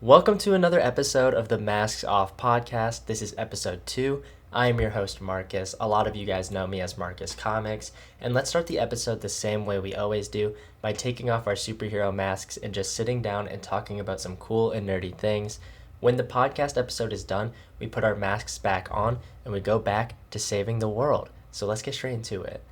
Welcome to another episode of the Masks Off podcast. This is episode 2. I am your host, Marcus. A lot of you guys know me as Marcus Comics. And let's start the episode the same way we always do, by taking off our superhero masks and just sitting down and talking about some cool and nerdy things. When the podcast episode is done, we put our masks back on and we go back to saving the world. So let's get straight into it.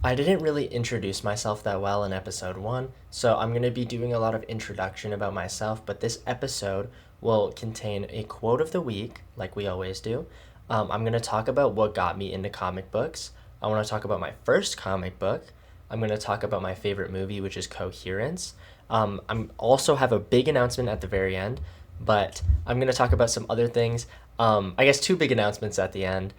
I didn't really introduce myself that well in episode 1, so I'm going to be doing a lot of introduction about myself, but this episode will contain a quote of the week, like we always do. I'm going to talk about what got me into comic books. I want to talk about my first comic book. I'm going to talk about my favorite movie, which is Coherence. I'm also have a big announcement at the very end, but I'm going to talk about some other things. I guess 2 big announcements at the end.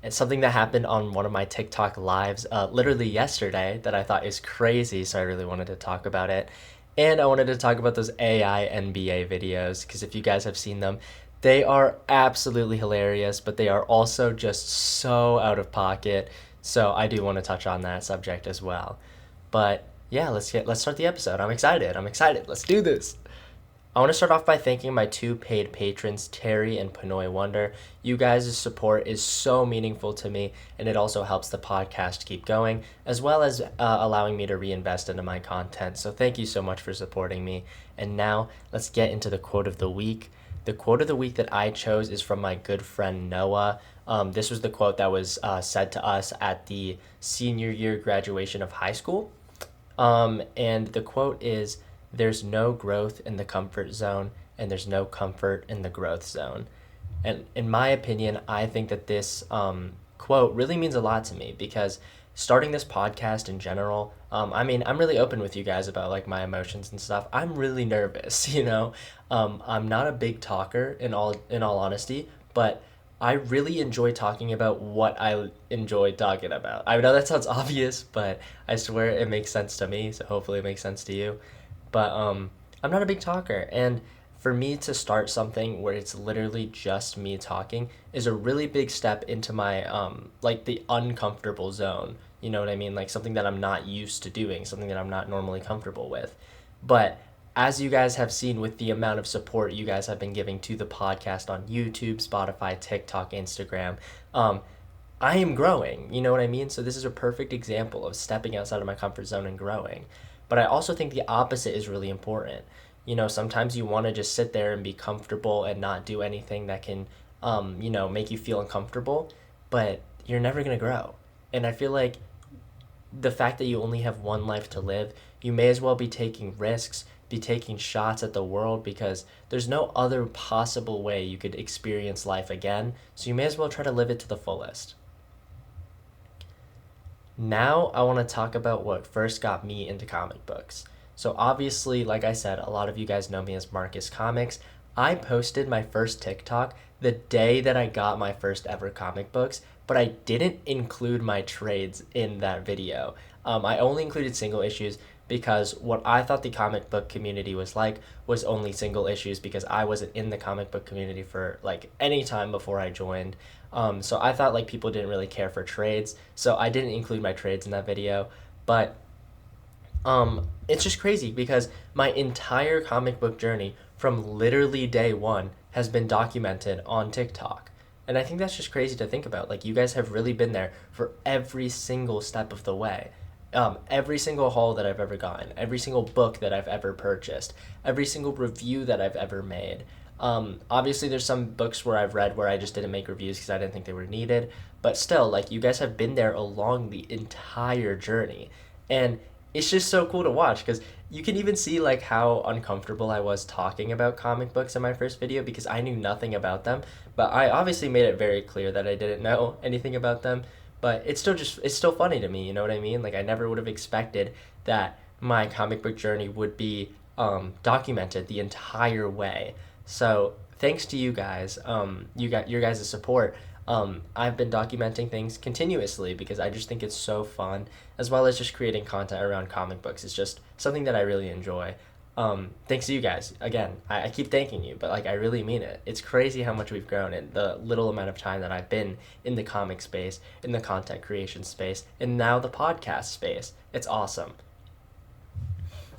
It's something that happened on one of my TikTok lives literally yesterday that I thought is crazy, so I really wanted to talk about it. And I wanted to talk about those AI NBA videos, because if you guys have seen them, they are absolutely hilarious, but they are also just so out of pocket. So I do want to touch on that subject as well. But yeah, let's start the episode. I'm excited. Let's do this. I want to start off by thanking my 2 paid patrons, Terry and Pinoy Wonder. You guys' support is so meaningful to me, and it also helps the podcast keep going, as well as allowing me to reinvest into my content. So thank you so much for supporting me. And now, let's get into the quote of the week. The quote of the week that I chose is from my good friend Noah. This was the quote that was said to us at the senior year graduation of high school. And the quote is, "There's no growth in the comfort zone, and there's no comfort in the growth zone." And in my opinion, I think that this quote really means a lot to me, because starting this podcast in general, I'm really open with you guys about like my emotions and stuff. I'm really nervous, you know. I'm not a big talker in all honesty, but I really enjoy talking about what I enjoy talking about. I know that sounds obvious, but I swear it makes sense to me, so hopefully it makes sense to you. But I'm not a big talker, and for me to start something where it's literally just me talking is a really big step into my like the uncomfortable zone. You know what I mean? Like something that I'm not used to doing, something that I'm not normally comfortable with. But as you guys have seen with the amount of support you guys have been giving to the podcast on YouTube, Spotify, TikTok, Instagram, I am growing. You know what I mean? So this is a perfect example of stepping outside of my comfort zone and growing. But I also think the opposite is really important. You know, sometimes you want to just sit there and be comfortable and not do anything that can, make you feel uncomfortable, but you're never going to grow. And I feel like the fact that you only have one life to live, you may as well be taking risks, be taking shots at the world, because there's no other possible way you could experience life again. So you may as well try to live it to the fullest. Now I want to talk about what first got me into comic books. So obviously, like I said, a lot of you guys know me as Marcus Comics. I posted my first TikTok the day that I got my first ever comic books, but I didn't include my trades in that video. I only included single issues because what I thought the comic book community was like was only single issues, because I wasn't in the comic book community for like any time before I joined. So I thought like people didn't really care for trades, so I didn't include my trades in that video. But it's just crazy because my entire comic book journey from literally day one has been documented on TikTok. And I think that's just crazy to think about. Like, you guys have really been there for every single step of the way. Every single haul that I've ever gotten, every single book that I've ever purchased, every single review that I've ever made. Obviously, there's some books where I've read where I just didn't make reviews because I didn't think they were needed. But still, like, you guys have been there along the entire journey. And it's just so cool to watch, because you can even see like how uncomfortable I was talking about comic books in my first video, because I knew nothing about them. But I obviously made it very clear that I didn't know anything about them. But it's still funny to me, you know what I mean? Like, I never would have expected that my comic book journey would be documented the entire way. So thanks to you guys, you got your guys' support. I've been documenting things continuously because I just think it's so fun, as well as just creating content around comic books. It's just something that I really enjoy. Thanks to you guys. Again, I keep thanking you, but like I really mean it. It's crazy how much we've grown in the little amount of time that I've been in the comic space, in the content creation space, and now the podcast space. It's awesome.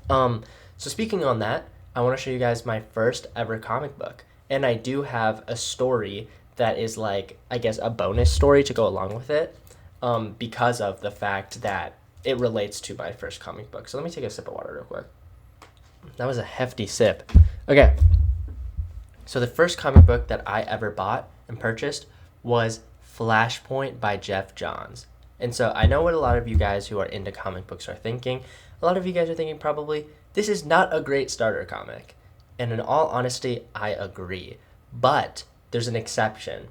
So speaking on that, I want to show you guys my first ever comic book. And I do have a story that is like, I guess, a bonus story to go along with it, because of the fact that it relates to my first comic book. So let me take a sip of water real quick. That was a hefty sip. Okay. So the first comic book that I ever bought and purchased was Flashpoint by Geoff Johns. And so I know what a lot of you guys who are into comic books are thinking. A lot of you guys are thinking probably, this is not a great starter comic. And in all honesty, I agree. But there's an exception.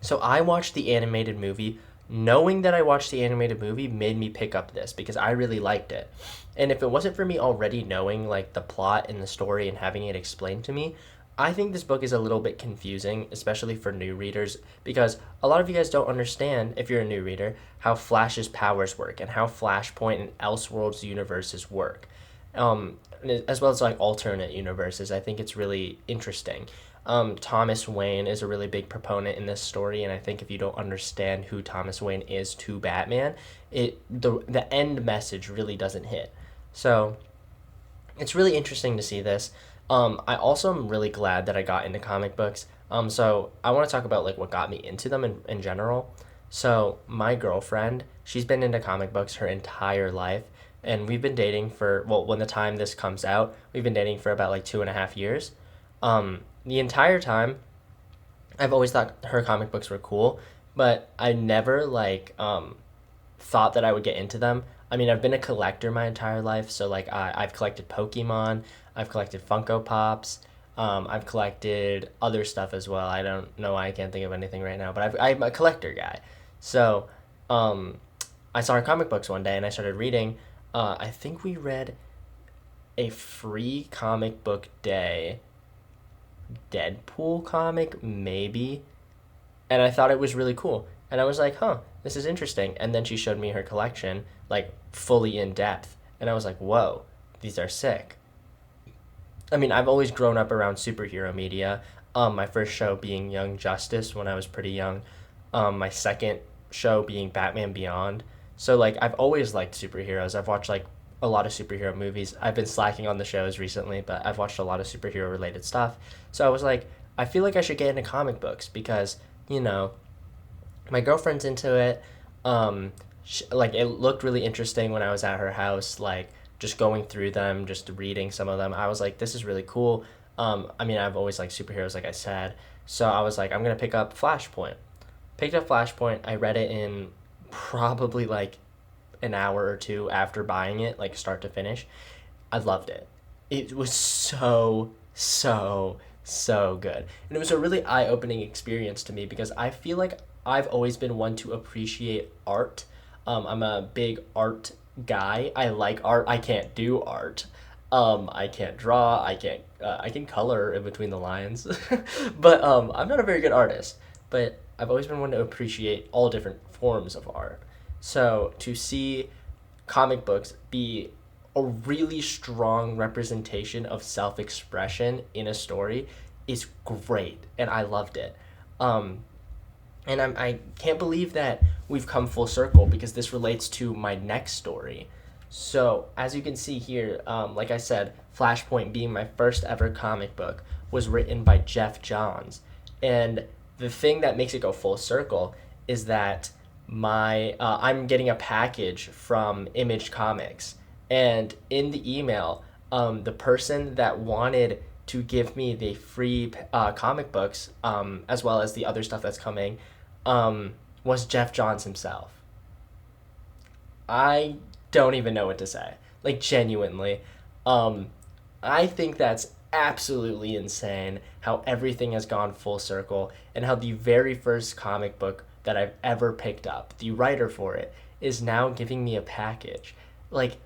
So I watched the animated movie. Knowing that I watched the animated movie made me pick up this because I really liked it. And if it wasn't for me already knowing like the plot and the story and having it explained to me, I think this book is a little bit confusing, especially for new readers, because a lot of you guys don't understand, if you're a new reader, how Flash's powers work and how Flashpoint and Elseworlds universes work, as well as like alternate universes. I think it's really interesting. Thomas Wayne is a really big proponent in this story, and I think if you don't understand who Thomas Wayne is to Batman, the end message really doesn't hit. So it's really interesting to see this. I also am really glad that I got into comic books. So I want to talk about like what got me into them in general. So my girlfriend, she's been into comic books her entire life, and we've been dating for, well, when the time this comes out, we've been dating for about like 2.5 years. The entire time, I've always thought her comic books were cool, but I never like thought that I would get into them. I mean, I've been a collector my entire life, so like I've collected Pokemon, I've collected Funko Pops, I've collected other stuff as well. I don't know why I can't think of anything right now, but I'm a collector guy. So I saw her comic books one day and I started reading. I think we read a free comic book day Deadpool comic, maybe. And I thought it was really cool. And I was like, huh, this is interesting. And then she showed me her collection, like fully in depth. And I was like, whoa, these are sick. I mean, I've always grown up around superhero media. My first show being Young Justice when I was pretty young. My second show being Batman Beyond. So, like, I've always liked superheroes. I've watched, like, a lot of superhero movies. I've been slacking on the shows recently, but I've watched a lot of superhero related stuff. So I was like, I feel like I should get into comic books because, you know, my girlfriend's into it. Like it looked really interesting when I was at her house, like just going through them, just reading some of them. I was like, this is really cool. I mean, I've always liked superheroes, like I said. So I was like, I'm gonna pick up Flashpoint. Picked up Flashpoint. I read it in probably like an hour or two after buying it, like start to finish. I loved it. It was so good. And it was a really eye-opening experience to me because I feel like I've always been one to appreciate art. I'm a big art guy. I like art. I can't do art. I can't draw. I can color in between the lines. But I'm not a very good artist. But I've always been one to appreciate all different forms of art. So to see comic books be a really strong representation of self-expression in a story is great, and I loved it. And I can't believe that we've come full circle because this relates to my next story. So as you can see here, like I said, Flashpoint being my first ever comic book was written by Geoff Johns, and the thing that makes it go full circle is that I'm getting a package from Image Comics, and in the email, the person that wanted to give me the free comic books, as well as the other stuff that's coming, was Geoff Johns himself. I don't even know what to say. Like, genuinely. I think that's absolutely insane how everything has gone full circle and how the very first comic book that I've ever picked up, the writer for it, is now giving me a package. Like,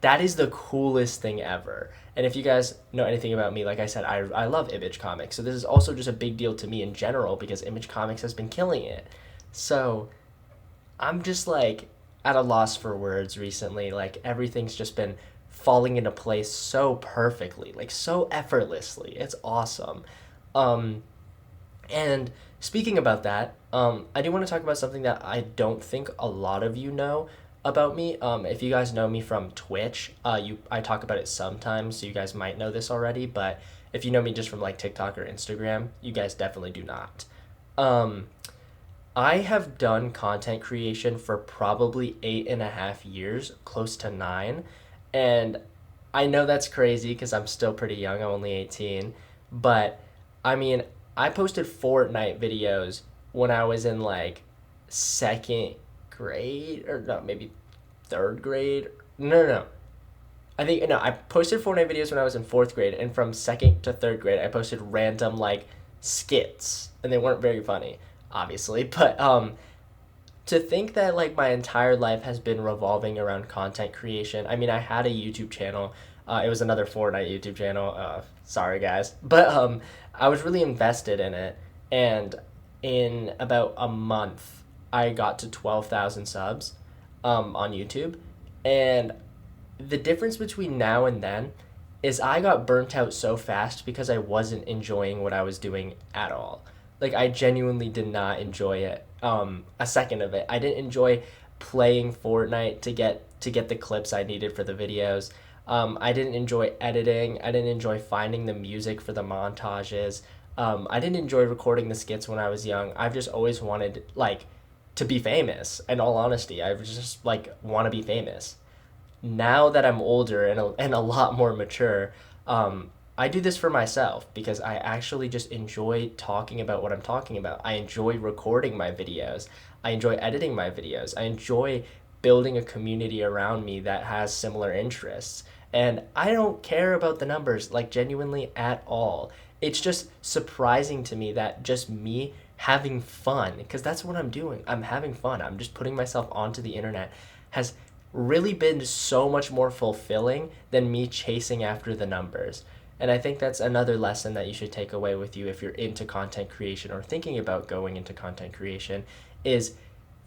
that is the coolest thing ever. And if you guys know anything about me, like I said, I love Image Comics. So this is also just a big deal to me in general because Image Comics has been killing it. So I'm just like at a loss for words recently. Like everything's just been falling into place so perfectly, like so effortlessly. It's awesome. And speaking about that, I do want to talk about something that I don't think a lot of you know. about me. If you guys know me from Twitch, I talk about it sometimes, so you guys might know this already. But if you know me just from like TikTok or Instagram, you guys definitely do not. Um, I have done content creation for probably 8.5 years, close to 9, and I know that's crazy because I'm still pretty young. I'm only 18, but I mean, I posted Fortnite videos when I was in like second grade, or no, maybe third grade. No, no, no. I think no. I posted Fortnite videos when I was in fourth grade, and from second to third grade, I posted random like skits, and they weren't very funny, obviously. But to think that like my entire life has been revolving around content creation. I mean, I had a YouTube channel. It was another Fortnite YouTube channel. Sorry guys, but I was really invested in it, and in about a month, I got to 12,000 subs, on YouTube, and the difference between now and then is I got burnt out so fast because I wasn't enjoying what I was doing at all. Like I genuinely did not enjoy it. A second of it. I didn't enjoy playing Fortnite to get the clips I needed for the videos. I didn't enjoy editing. I didn't enjoy finding the music for the montages. I didn't enjoy recording the skits when I was young. I've just always wanted like to be famous. In all honesty, I just like want to be famous. Now that I'm older and a lot more mature, I do this for myself because I actually just enjoy talking about what I'm talking about. I enjoy recording my videos. I enjoy editing my videos. I enjoy building a community around me that has similar interests. And I don't care about the numbers, like genuinely at all. It's just surprising to me that just me having fun, because that's what I'm doing. I'm having fun. I'm just putting myself onto the internet, has really been so much more fulfilling than me chasing after the numbers. And I think that's another lesson that you should take away with you if you're into content creation or thinking about going into content creation is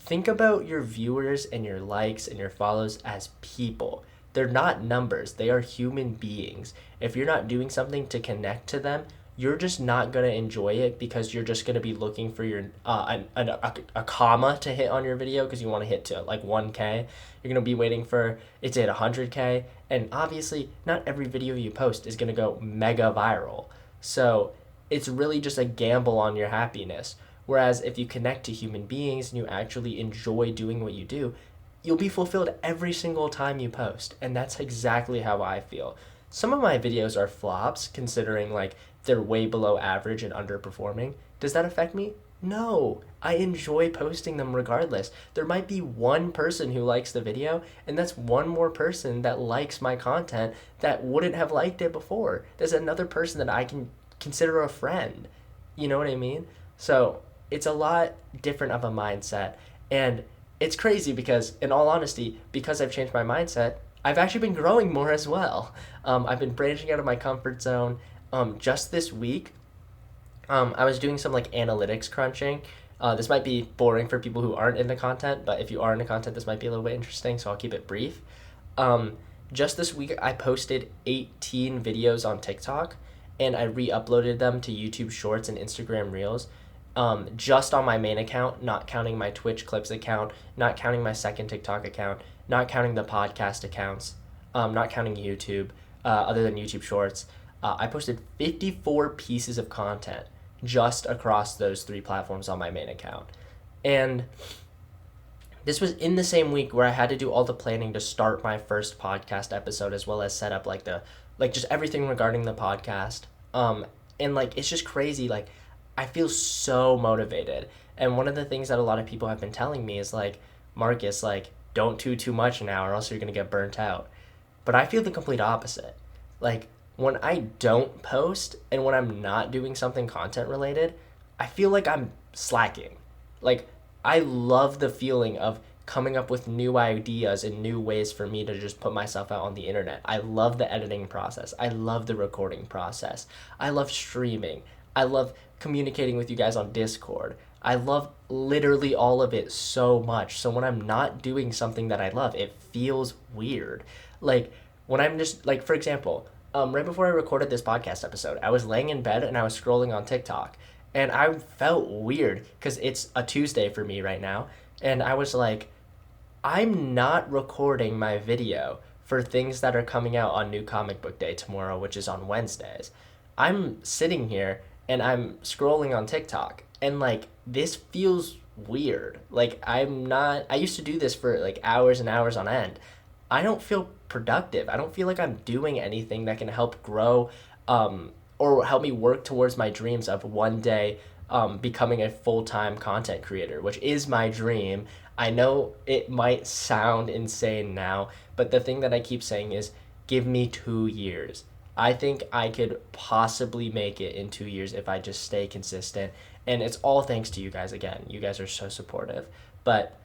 think about your viewers and your likes and your follows as people. They're not numbers, they are human beings. If you're not doing something to connect to them, you're just not going to enjoy it because you're just going to be looking for your a comma to hit on your video because you want to hit to like 1K. You're going to be waiting for it to hit 100K, and obviously not every video you post is going to go mega viral. So it's really just a gamble on your happiness. Whereas if you connect to human beings and you actually enjoy doing what you do, you'll be fulfilled every single time you post. And that's exactly how I feel. Some of my videos are flops considering like they're way below average and underperforming. Does that affect me? No. I enjoy posting them regardless. There might be one person who likes the video, and that's one more person that likes my content that wouldn't have liked it before. There's another person that I can consider a friend. You know what I mean? So it's a lot different of a mindset. And it's crazy because, in all honesty, because I've changed my mindset, I've actually been growing more as well. I've been branching out of my comfort zone. Just this week, I was doing some like analytics crunching. This might be boring for people who aren't into content, but if you are into content, this might be a little bit interesting, so I'll keep it brief. Just this week, I posted 18 videos on TikTok, and I re-uploaded them to YouTube Shorts and Instagram Reels. Just on my main account, not counting my Twitch Clips account, not counting my second TikTok account, not counting the podcast accounts, not counting YouTube, other than YouTube Shorts. I posted 54 pieces of content just across those three platforms on my main account. And this was in the same week where I had to do all the planning to start my first podcast episode as well as set up like just everything regarding the podcast. And like it's just crazy, like I feel so motivated. And one of the things that a lot of people have been telling me is like, Marcus, like don't do too much now or else you're going to get burnt out. But I feel the complete opposite. Like when I don't post and when I'm not doing something content related, I feel like I'm slacking. Like I love the feeling of coming up with new ideas and new ways for me to just put myself out on the internet. I love the editing process. I love the recording process. I love streaming. I love communicating with you guys on Discord. I love literally all of it so much. So when I'm not doing something that I love, it feels weird. Like when I'm just like, for example, right before I recorded this podcast episode, I was laying in bed and I was scrolling on TikTok, and I felt weird because it's a Tuesday for me right now, and I was like, I'm not recording my video for things that are coming out on New Comic Book Day tomorrow, which is on Wednesdays. I'm sitting here and I'm scrolling on TikTok, and like this feels weird. Like I used to do this for like hours and hours on end. I don't feel productive. I don't feel like I'm doing anything that can help grow or help me work towards my dreams of one day becoming a full-time content creator, which is my dream. I know it might sound insane now, but the thing that I keep saying is give me 2 years. I think I could possibly make it in 2 years if I just stay consistent. And it's all thanks to you guys again. You guys are so supportive. But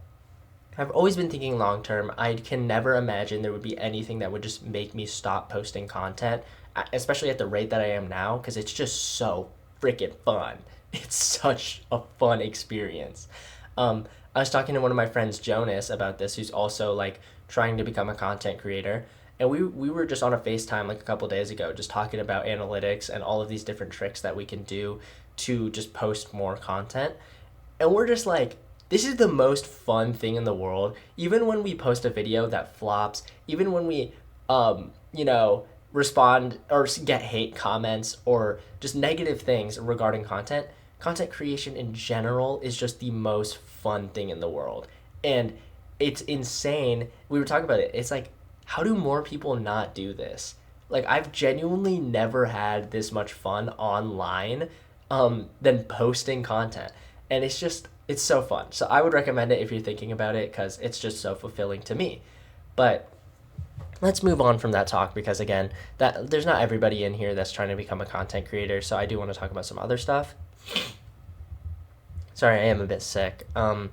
I've always been thinking long term. I can never imagine there would be anything that would just make me stop posting content, especially at the rate that I am now, because it's just so freaking fun. It's such a fun experience. I was talking to one of my friends, Jonas, about this, who's also like trying to become a content creator. And we were just on a FaceTime like a couple days ago, just talking about analytics and all of these different tricks that we can do to just post more content. And we're just like, this is the most fun thing in the world. Even when we post a video that flops, even when we, you know, respond or get hate comments or just negative things regarding content, content creation in general is just the most fun thing in the world. And it's insane. We were talking about it. It's like, how do more people not do this? Like, I've genuinely never had this much fun online than posting content. And it's so fun. So I would recommend it if you're thinking about it because it's just so fulfilling to me. But let's move on from that talk because, again, that there's not everybody in here that's trying to become a content creator. So I do want to talk about some other stuff. Sorry, I am a bit sick. I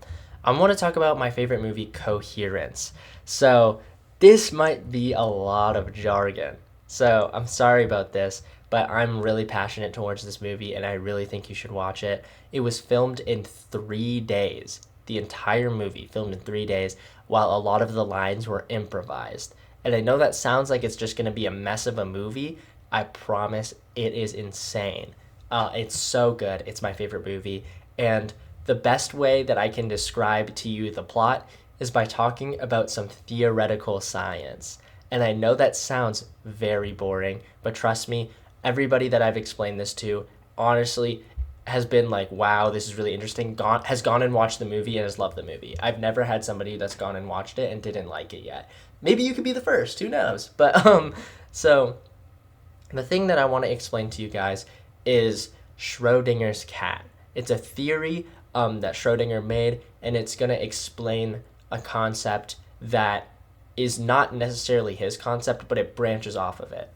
want to talk about my favorite movie, Coherence. So this might be a lot of jargon. So I'm sorry about this, but I'm really passionate towards this movie and I really think you should watch it. It was filmed in 3 days. The entire movie filmed in 3 days while a lot of the lines were improvised. And I know that sounds like it's just going to be a mess of a movie. I promise it is insane. It's so good. It's my favorite movie. And the best way that I can describe to you the plot is by talking about some theoretical science. And I know that sounds very boring, but trust me, everybody that I've explained this to honestly has been like, wow, this is really interesting, has gone and watched the movie and has loved the movie. I've never had somebody that's gone and watched it and didn't like it yet. Maybe you could be the first, who knows? But so the thing that I want to explain to you guys is Schrodinger's cat. It's a theory that Schrodinger made, and it's going to explain a concept that is not necessarily his concept, but it branches off of it.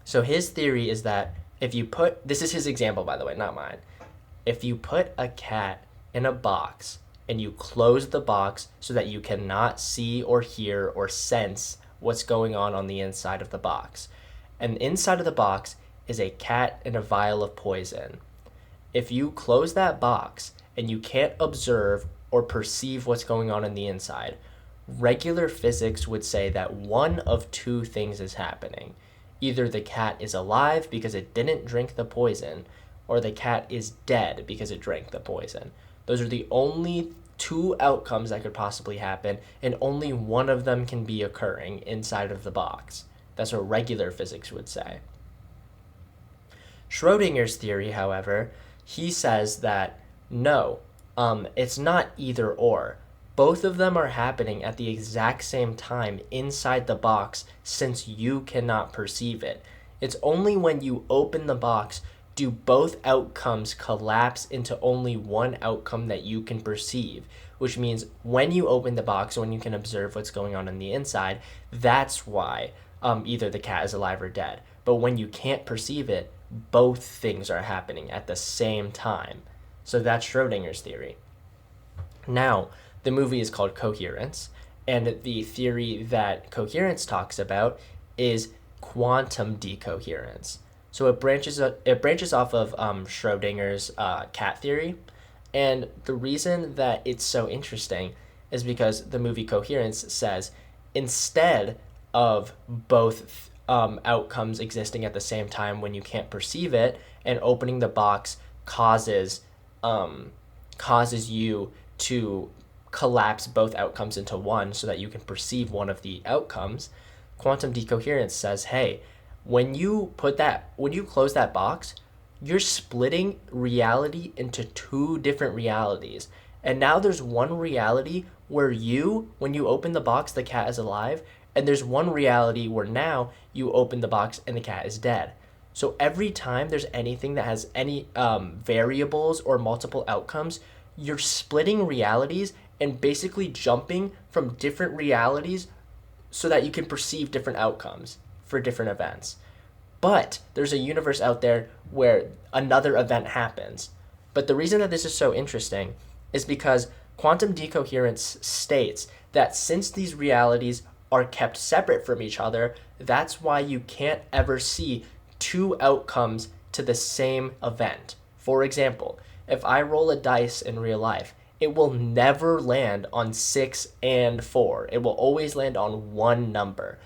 So his theory is that if you put, this is his example, by the way, not mine. If you put a cat in a box and you close the box so that you cannot see or hear or sense what's going on the inside of the box, and inside of the box is a cat in a vial of poison. If you close that box and you can't observe or perceive what's going on in the inside, regular physics would say that one of two things is happening. Either the cat is alive because it didn't drink the poison, or the cat is dead because it drank the poison. Those are the only two outcomes that could possibly happen, and only one of them can be occurring inside of the box. That's what regular physics would say. Schrodinger's theory, however, he says that no, it's not either or. Both of them are happening at the exact same time inside the box since you cannot perceive it. It's only when you open the box do both outcomes collapse into only one outcome that you can perceive, which means when you open the box, when you can observe what's going on the inside, that's why either the cat is alive or dead. But when you can't perceive it, both things are happening at the same time. So that's Schrodinger's theory. Now, the movie is called Coherence, and the theory that Coherence talks about is quantum decoherence. So it branches off of Schrodinger's cat theory, and the reason that it's so interesting is because the movie Coherence says instead of both outcomes existing at the same time when you can't perceive it, and opening the box causes you to collapse both outcomes into one so that you can perceive one of the outcomes, quantum decoherence says, hey, when you close that box, you're splitting reality into two different realities. And now there's one reality where when you open the box, the cat is alive, and there's one reality where now you open the box and the cat is dead. So every time there's anything that has any variables or multiple outcomes, you're splitting realities and basically jumping from different realities so that you can perceive different outcomes for different events. But there's a universe out there where another event happens. But the reason that this is so interesting is because quantum decoherence states that since these realities are kept separate from each other, that's why you can't ever see two outcomes to the same event. For example, if I roll a dice in real life, it will never land on 6 and 4. It will always land on one number.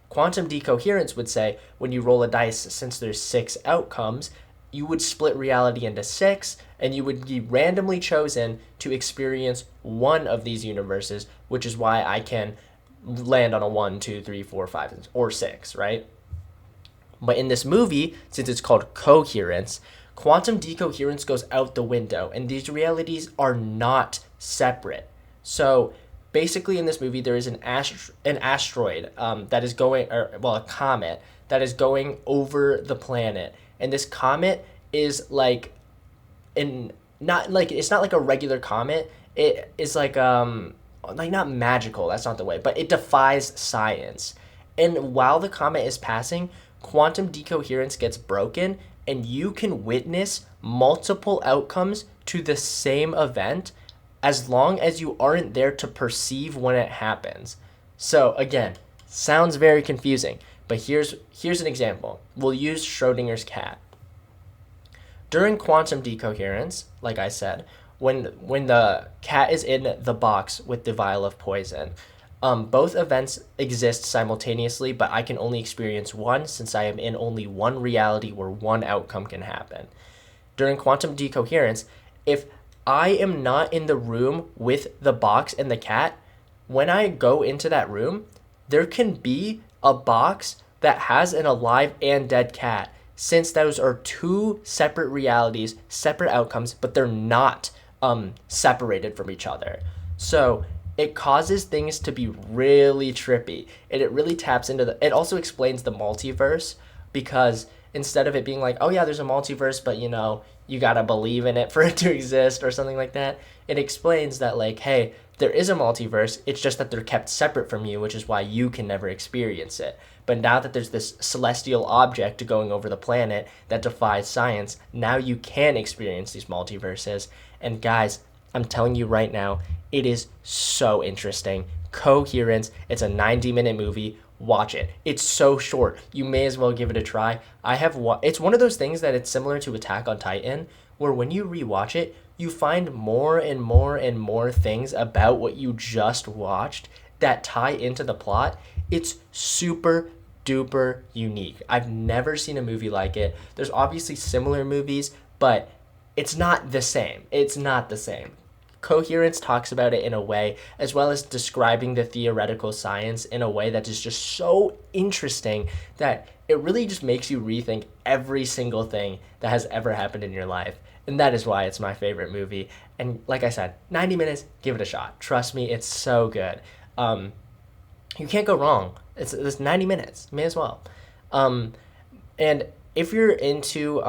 Quantum decoherence would say when you roll a dice, since there's 6 outcomes, you would split reality into 6, and you would be randomly chosen to experience one of these universes, which is why I can land on a 1, 2, 3, 4, 5, or 6, right? But in this movie, since it's called coherence, quantum decoherence goes out the window, and these realities are not separate. So basically in this movie, there is an asteroid that is going, a comet that is going over the planet. And this comet is it's not like a regular comet. It is like not magical, that's not the way, but it defies science. And while the comet is passing, quantum decoherence gets broken, and you can witness multiple outcomes to the same event as long as you aren't there to perceive when it happens. So again, sounds very confusing, but here's an example. We'll use Schrodinger's cat. During quantum decoherence, like I said, when the cat is in the box with the vial of poison, both events exist simultaneously, but I can only experience one since I am in only one reality where one outcome can happen. During quantum decoherence, if I am not in the room with the box and the cat, when I go into that room, there can be a box that has an alive and dead cat, since those are two separate realities, separate outcomes, but they're not separated from each other. So it causes things to be really trippy, and it really taps into it also explains the multiverse, because instead of it being like, oh yeah, there's a multiverse, but you gotta believe in it for it to exist or something like that, it explains that like, hey, there is a multiverse, it's just that they're kept separate from you, which is why you can never experience it. But now that there's this celestial object going over the planet that defies science, now you can experience these multiverses. And guys, I'm telling you right now, it is so interesting. Coherence, it's a 90-minute movie. Watch it. It's so short. You may as well give it a try. It's one of those things that it's similar to Attack on Titan, where when you rewatch it, you find more and more and more things about what you just watched that tie into the plot. It's super duper unique. I've never seen a movie like it. There's obviously similar movies, but it's not the same. It's not the same. Coherence talks about it in a way, as well as describing the theoretical science in a way that is just so interesting that it really just makes you rethink every single thing that has ever happened in your life. And that is why it's my favorite movie. And like I said, 90 minutes, give it a shot. Trust me, it's so good. You can't go wrong. It's 90 minutes, may as well. And if you're into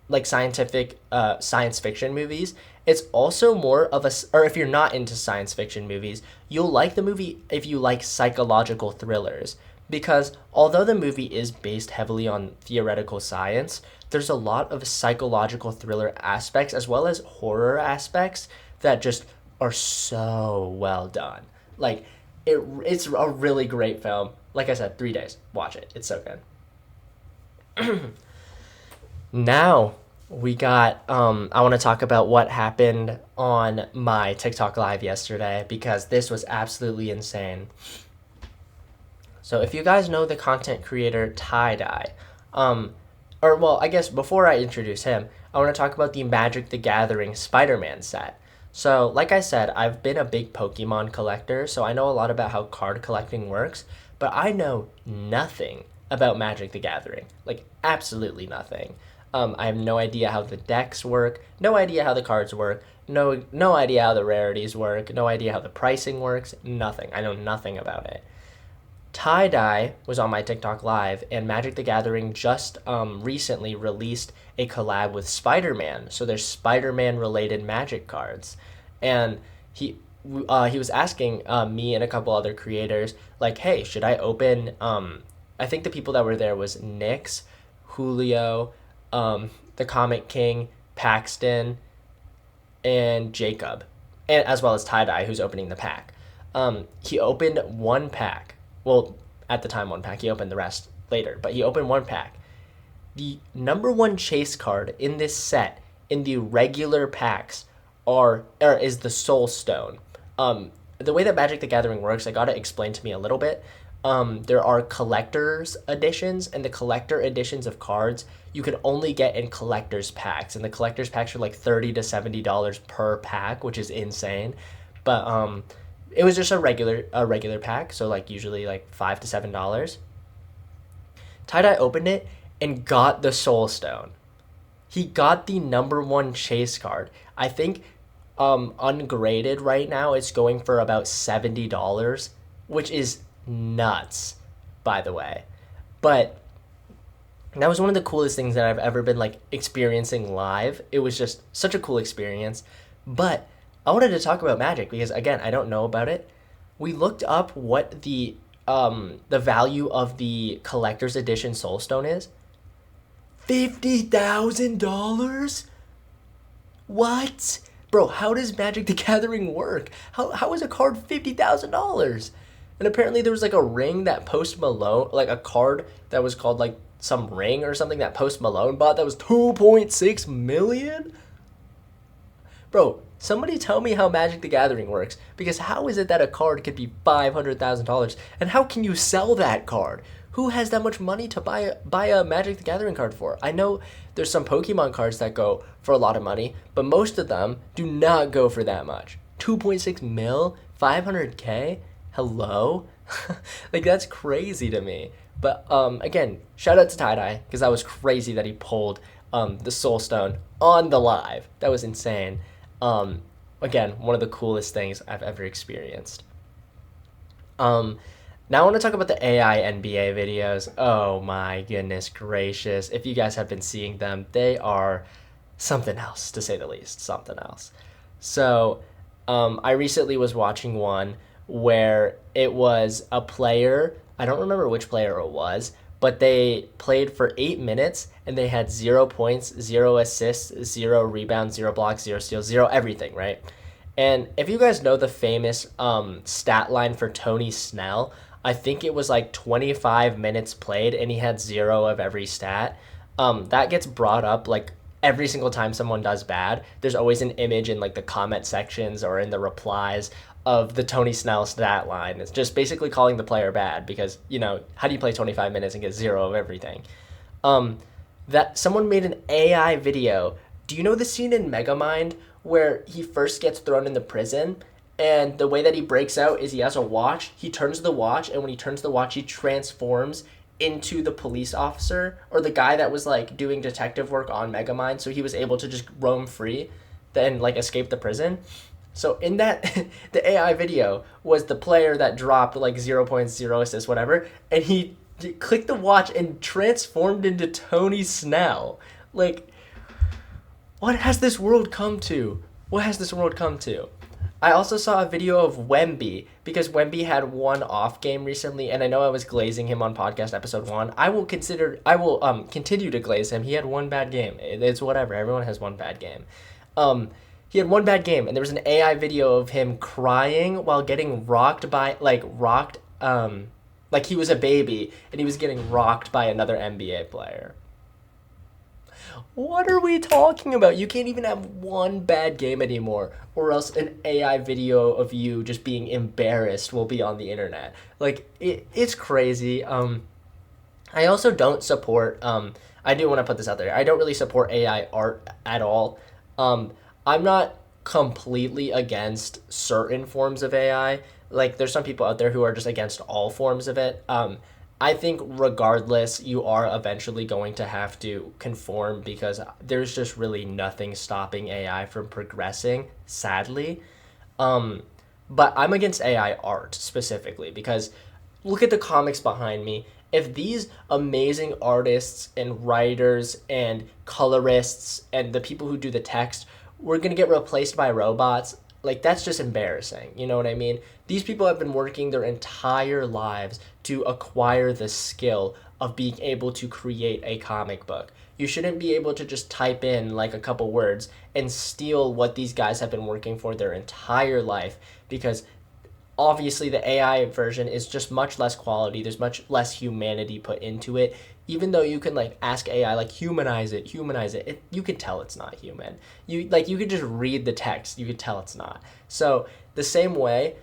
like science fiction movies, it's also more of or if you're not into science fiction movies, you'll like the movie if you like psychological thrillers. Because although the movie is based heavily on theoretical science, there's a lot of psychological thriller aspects as well as horror aspects that just are so well done. Like, it's a really great film. Like I said, 3 days. Watch it. It's so good. Now, we got, I want to talk about what happened on my TikTok live yesterday, because this was absolutely insane. So if you guys know the content creator Tie-Dye, I guess before I introduce him, I want to talk about the Magic the Gathering Spider-Man set. So, like I said, I've been a big Pokemon collector, so I know a lot about how card collecting works, but I know nothing about Magic the Gathering. Like, absolutely nothing. I have no idea how the decks work, no idea how the cards work, no idea how the rarities work, no idea how the pricing works, nothing. I know nothing about it. Tie Dye was on my TikTok live, and Magic the Gathering just recently released a collab with Spider Man. So there's Spider Man related Magic cards, and he was asking me and a couple other creators like, hey, should I open? I think the people that were there was Nyx, Julio, the Comic King, Paxton, and Jacob, and as well as Tie Dye, who's opening the pack. He opened one pack. Well, at the time, one pack. He opened the rest later, but he opened one pack. The number one chase card in this set, in the regular packs, is the Soul Stone. The way that Magic the Gathering works, I gotta explain to me a little bit. There are collector's editions, and the collector editions of cards you can only get in collector's packs, and the collector's packs are like $30 to $70 per pack, which is insane. But it was just a regular pack, so like usually like $5 to $7. Tie Dye opened it and got the Soul Stone. He got the number one chase card. I think ungraded right now it's going for about $70, which is nuts, by the way. But that was one of the coolest things that I've ever been like experiencing live. It was just such a cool experience. But I wanted to talk about Magic because again, I don't know about it. We looked up what the value of the collector's edition Soulstone is. $50,000? What? Bro, how does Magic the Gathering work? How is a card $50,000? And apparently there was like a ring that Post Malone, like a card that was called like some ring or something that Post Malone bought that was 2.6 million? Bro, somebody tell me how Magic the Gathering works, because how is it that a card could be $500,000 and how can you sell that card? Who has that much money to buy a Magic the Gathering card for? I know there's some Pokemon cards that go for a lot of money, but most of them do not go for that much. 2.6 mil, 500K? Hello? Like, that's crazy to me. But again, shout out to Tie Dye, because that was crazy that he pulled the Soul Stone on the live. That was insane. Again, one of the coolest things I've ever experienced. Now I want to talk about the AI NBA videos. Oh my goodness gracious. If you guys have been seeing them, they are something else, to say the least. Something else. So, I recently was watching one where it was a player, I don't remember which player it was, but they played for 8 minutes and they had 0 points, 0 assists, 0 rebounds, 0 blocks, 0 steals, 0 everything, right? And if you guys know the famous stat line for Tony Snell, I think it was like 25 minutes played and he had 0 of every stat. That gets brought up like every single time someone does bad. There's always an image in like the comment sections or in the replies of the Tony Snell stat line. It's just basically calling the player bad because, you know, how do you play 25 minutes and get 0 of everything? That someone made an AI video. Do you know the scene in Megamind where he first gets thrown into prison and the way that he breaks out is he has a watch, he turns the watch, and when he turns the watch he transforms into the police officer or the guy that was like doing detective work on Megamind, so he was able to just roam free then like escape the prison. So in that, the AI video was the player that dropped like 0 points, 0 assists, whatever, and he clicked the watch and transformed into Tony Snell. Like, what has this world come to? What has this world come to? I also saw a video of Wemby, because Wemby had one off game recently, and I know I was glazing him on podcast episode 1. I will continue to glaze him. He had one bad game. It's whatever. Everyone has one bad game. He had one bad game, and there was an AI video of him crying while getting rocked by, like he was a baby, and he was getting rocked by another NBA player. What are we talking about? You can't even have one bad game anymore, or else an AI video of you just being embarrassed will be on the internet. Like, it's crazy. I also don't support, I do want to put this out there, I don't really support AI art at all. I'm not completely against certain forms of AI. Like there's some people out there who are just against all forms of it. I think regardless, you are eventually going to have to conform because there's just really nothing stopping AI from progressing, sadly. Um, but I'm against AI art specifically because look at the comics behind me. If these amazing artists and writers and colorists and the people who do the text were going to get replaced by robots, like that's just embarrassing. You know what I mean? These people have been working their entire lives to acquire the skill of being able to create a comic book. You shouldn't be able to just type in like a couple words and steal what these guys have been working for their entire life because obviously the AI version is just much less quality. There's much less humanity put into it. Even though you can like ask AI like humanize it, you can tell it's not human. You could just read the text, you could tell it's not. So the same way,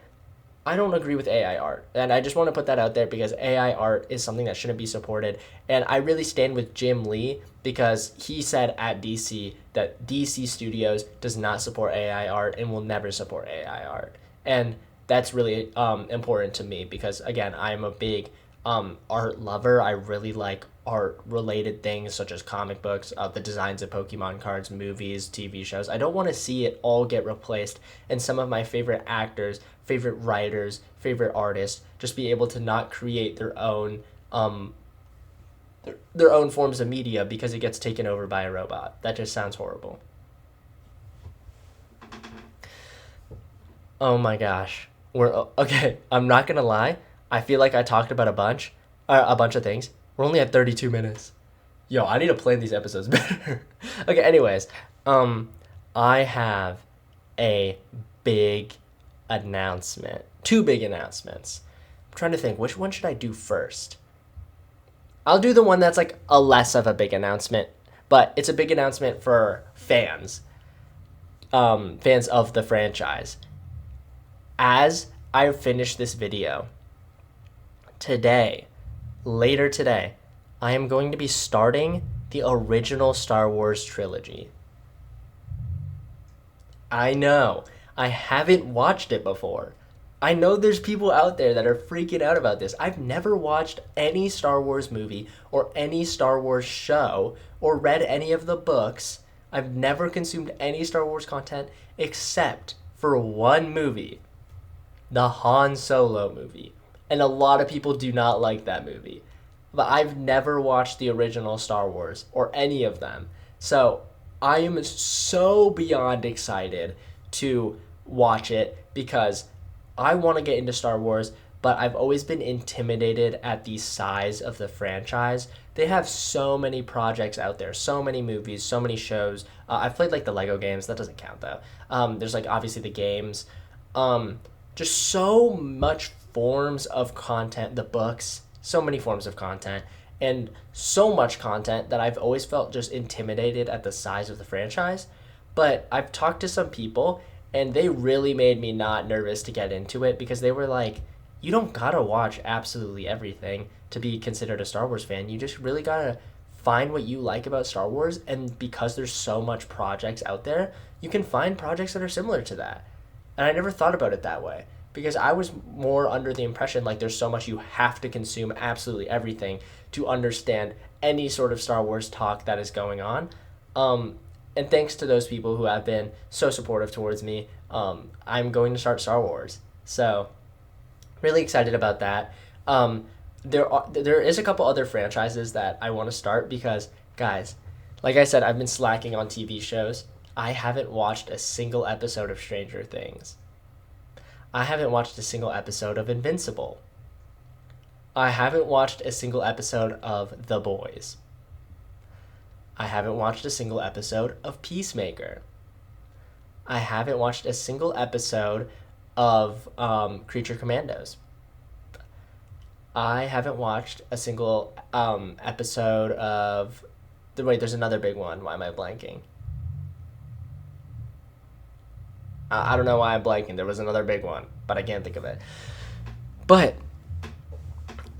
I don't agree with AI art. And I just want to put that out there because AI art is something that shouldn't be supported. And I really stand with Jim Lee because he said at DC that DC Studios does not support AI art and will never support AI art. And that's really important to me because, again, I'm a big art lover. I really like art related things such as comic books, the designs of Pokemon cards, movies, TV shows. I don't want to see it all get replaced and some of my favorite actors, favorite writers, favorite artists just be able to not create their own forms of media because it gets taken over by a robot. That just sounds horrible. Oh my gosh. We're okay. I'm not gonna lie. I feel like I talked about a bunch of things. We're only at 32 minutes. Yo, I need to plan these episodes better. Okay. Anyways, I have a big announcement. Two big announcements. I'm trying to think which one should I do first. I'll do the one that's like a less of a big announcement, but it's a big announcement for fans. Fans of the franchise. As I finish this video, later today, I am going to be starting the original Star Wars trilogy. I know, I haven't watched it before. I know there's people out there that are freaking out about this. I've never watched any Star Wars movie or any Star Wars show or read any of the books. I've never consumed any Star Wars content except for one movie. The Han Solo movie. And a lot of people do not like that movie. But I've never watched the original Star Wars or any of them. So I am so beyond excited to watch it because I want to get into Star Wars, but I've always been intimidated at the size of the franchise. They have so many projects out there, so many movies, so many shows. I've played like the Lego games. That doesn't count though. There's like obviously the games. Just so much forms of content, the books, so many forms of content, and so much content that I've always felt just intimidated at the size of the franchise. But I've talked to some people, and they really made me not nervous to get into it because they were like, you don't gotta watch absolutely everything to be considered a Star Wars fan. You just really gotta find what you like about Star Wars, and because there's so much projects out there, you can find projects that are similar to that. And I never thought about it that way because I was more under the impression like there's so much you have to consume absolutely everything to understand any sort of Star Wars talk that is going on. And thanks to those people who have been so supportive towards me, I'm going to start Star Wars. So really excited about that. There is a couple other franchises that I want to start because, guys, like I said, I've been slacking on TV shows. I haven't watched a single episode of Stranger Things. I haven't watched a single episode of Invincible. I haven't watched a single episode of The Boys. I haven't watched a single episode of Peacemaker. I haven't watched a single episode of Creature Commandos. I haven't watched a single episode of... Wait, there's another big one. Why am I blanking? I don't know why I'm blanking. There was another big one, but I can't think of it. But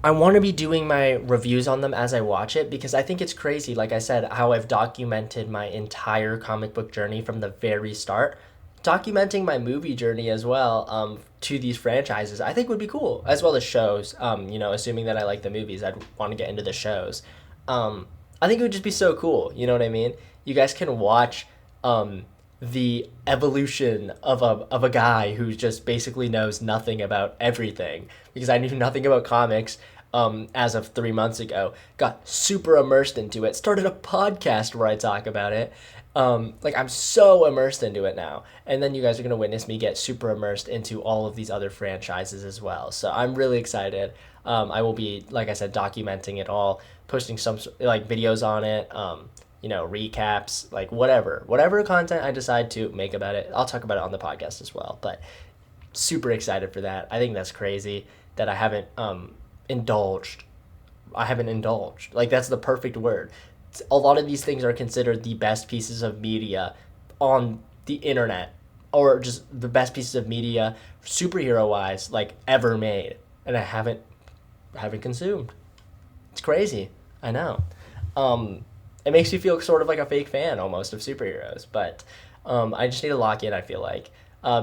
I want to be doing my reviews on them as I watch it because I think it's crazy, like I said, how I've documented my entire comic book journey from the very start documenting my movie journey as well, to these franchises, I think would be cool, as well as shows. Assuming that I like the movies, I'd want to get into the shows. Um, I think it would just be so cool. You know what I mean? You guys can watch the evolution of a guy who just basically knows nothing about everything, because I knew nothing about comics as of 3 months ago. Got super immersed into it. Started a podcast where I talk about it. Like, I'm so immersed into it now. And then you guys are gonna witness me get super immersed into all of these other franchises as well. So I'm really excited. I will be, like I said, documenting it all, posting some like videos on it. Recaps, like whatever content I decide to make about it, I'll talk about it on the podcast as well. But super excited for that. I think that's crazy that indulged. I haven't indulged. Like, that's the perfect word. A lot of these things are considered the best pieces of media on the internet, or just the best pieces of media superhero wise, like, ever made, and I haven't consumed. It's crazy. I know. It makes you feel sort of like a fake fan almost of superheroes, but I just need to lock in, I feel like,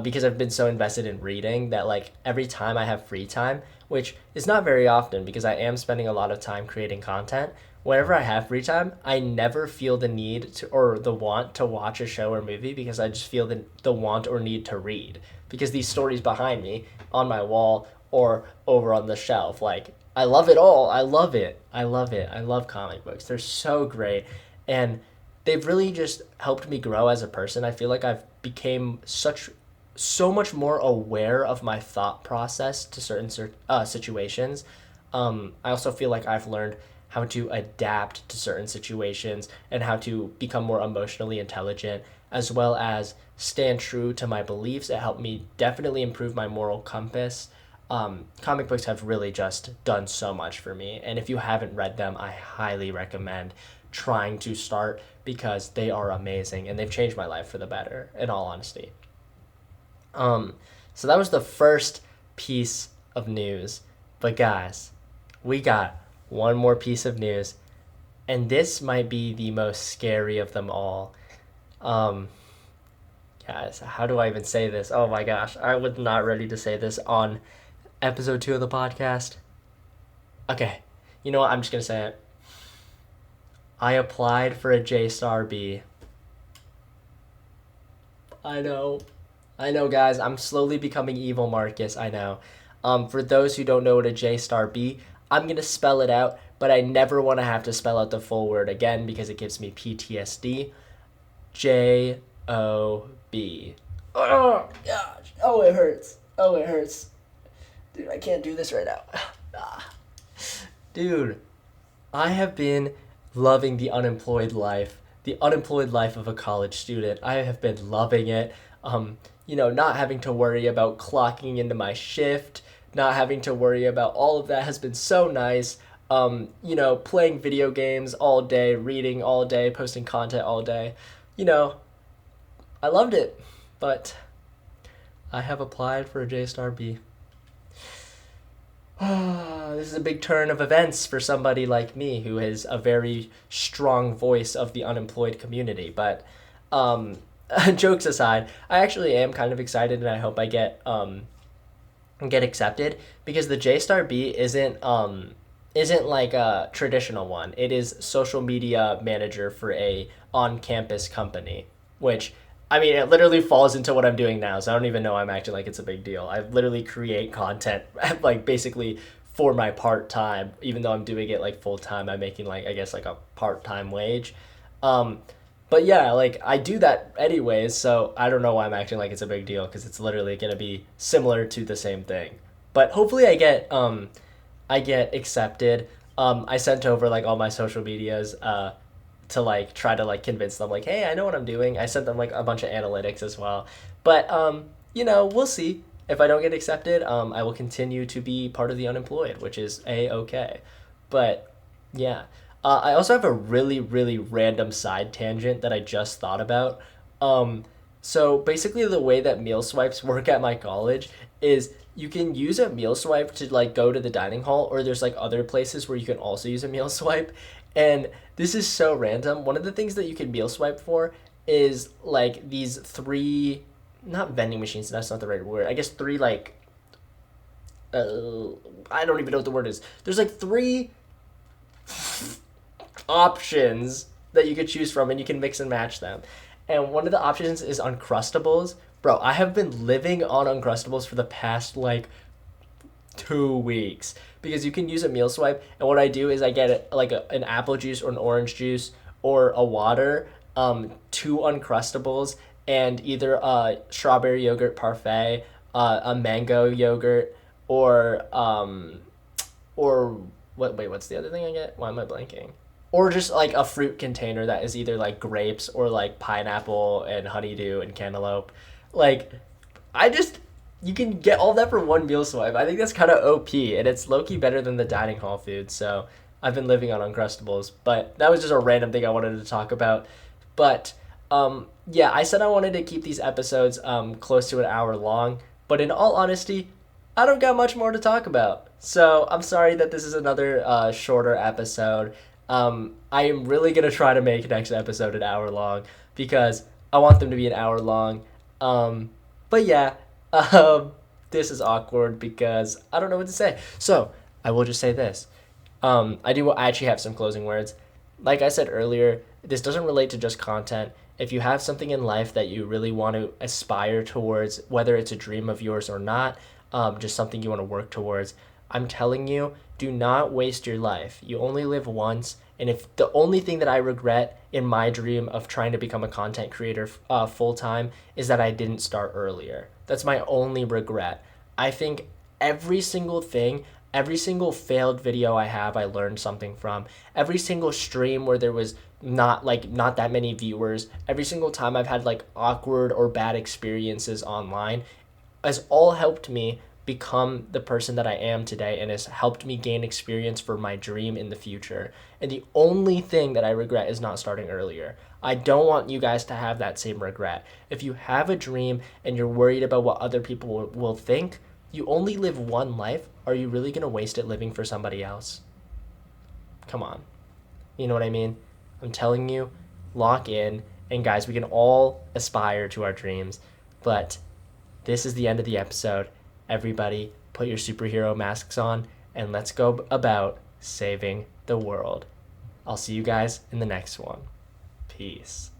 because I've been so invested in reading that, like, every time I have free time, which is not very often because I am spending a lot of time creating content, whenever I have free time, I never feel the need to, or the want to watch a show or movie, because I just feel the want or need to read, because these stories behind me on my wall or over on the shelf, like, I love it all. I love it. I love it. I love comic books. They're so great. And they've really just helped me grow as a person. I feel like I've became so much more aware of my thought process to certain situations. I also feel like I've learned how to adapt to certain situations and how to become more emotionally intelligent, as well as stand true to my beliefs. It helped me definitely improve my moral compass. Comic books have really just done so much for me, and if you haven't read them, I highly recommend trying to start, because they are amazing and they've changed my life for the better, in all honesty. So that was the first piece of news, but guys, we got one more piece of news, and this might be the most scary of them all. Guys, how do I even say this? Oh my gosh, I was not ready to say this on episode 2 of the podcast. Okay, you know what? I'm just gonna say it. I applied for a J-Star B. I know, guys. I'm slowly becoming evil, Marcus. I know. For those who don't know what a J-Star B, I'm gonna spell it out, but I never want to have to spell out the full word again because it gives me PTSD. J-O-B. Oh gosh. Oh, it hurts. Dude, I can't do this right now. Dude, I have been loving the unemployed life of a college student. I have been loving it. Not having to worry about clocking into my shift, not having to worry about all of that has been so nice. Playing video games all day, reading all day, posting content all day. I loved it, but I have applied for a J-Star B. This is a big turn of events for somebody like me who is a very strong voice of the unemployed community. But jokes aside, I actually am kind of excited, and I hope I get accepted, because the J-Star B isn't like a traditional one. It is social media manager for a on-campus company, which, I mean, it literally falls into what I'm doing now, so I don't even know I'm acting like it's a big deal. I literally create content, like, basically for my part-time, even though I'm doing it, like, full-time. I'm making, like, I guess, like, a part-time wage. But yeah, like, I do that anyways, so I don't know why I'm acting like it's a big deal, because it's literally going to be similar to the same thing. But hopefully I get accepted. I sent over, like, all my social medias, to, like, try to, like, convince them, like, hey, I know what I'm doing. I sent them, like, a bunch of analytics as well. But, we'll see. If I don't get accepted, I will continue to be part of the unemployed, which is A-okay. But, yeah. I also have a really, really random side tangent that I just thought about. So, basically, the way that meal swipes work at my college is you can use a meal swipe to, like, go to the dining hall, or there's, like, other places where you can also use a meal swipe. And this is so random. One of the things that you can meal swipe for is, like, these 3 not vending machines, that's not the right word. I guess three like I don't even know what the word is. There's like three options that you could choose from, and you can mix and match them. And one of the options is Uncrustables. Bro, I have been living on Uncrustables for the past like 2 weeks because you can use a meal swipe. And what I do is I get like an apple juice or an orange juice or a water, two Uncrustables, and either a strawberry yogurt parfait, a mango yogurt, or what? Wait, what's the other thing I get? Why am I blanking? Or just like a fruit container that is either like grapes or like pineapple and honeydew and cantaloupe. Like, I just you can get all that for one meal swipe. I think that's kind of OP, and it's low key better than the dining hall food. So I've been living on Uncrustables, but that was just a random thing I wanted to talk about. But yeah, I said I wanted to keep these episodes close to an hour long, but in all honesty, I don't got much more to talk about. So I'm sorry that this is another shorter episode. I am really gonna try to make next episode an hour long because I want them to be an hour long. But yeah, um, this is awkward because I don't know what to say. So I will just say this. I actually have some closing words. Like I said earlier, this doesn't relate to just content. If you have something in life that you really want to aspire towards, whether it's a dream of yours or not, just something you want to work towards, I'm telling you, do not waste your life. You only live once. And if the only thing that I regret in my dream of trying to become a content creator full time is that I didn't start earlier. That's my only regret. I think every single thing, every single failed video I have, I learned something from. Every single stream where there was not that many viewers, every single time I've had like awkward or bad experiences online, has all helped me become the person that I am today and has helped me gain experience for my dream in the future. And the only thing that I regret is not starting earlier. I don't want you guys to have that same regret. If you have a dream and you're worried about what other people will think, you only live one life. Are you really going to waste it living for somebody else? Come on. You know what I mean? I'm telling you, lock in. And guys, we can all aspire to our dreams, but this is the end of the episode. Everybody, put your superhero masks on and let's go about saving the world. I'll see you guys in the next one. Peace.